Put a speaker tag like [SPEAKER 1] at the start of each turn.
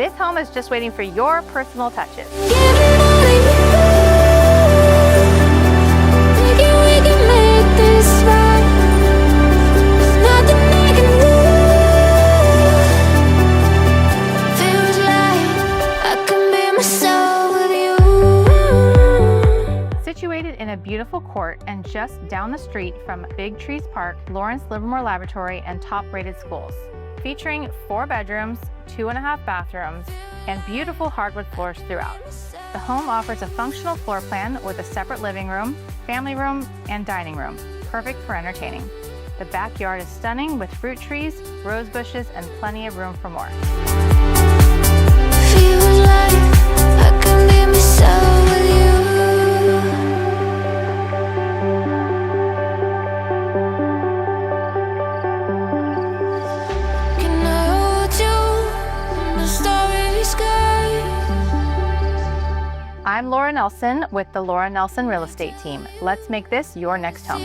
[SPEAKER 1] This home is just waiting for your personal touches. Situated in a beautiful court and just down the street from Big Trees Park, Lawrence Livermore Laboratory, and top-rated schools. Featuring 4 bedrooms, 2.5 bathrooms, and beautiful hardwood floors throughout. The home offers a functional floor plan with a separate living room, family room, and dining room, perfect for entertaining. The backyard is stunning with fruit trees, rose bushes, and plenty of room for more. I'm Laura Nelson with the Laura Nelson Real Estate Team. Let's make this your next home.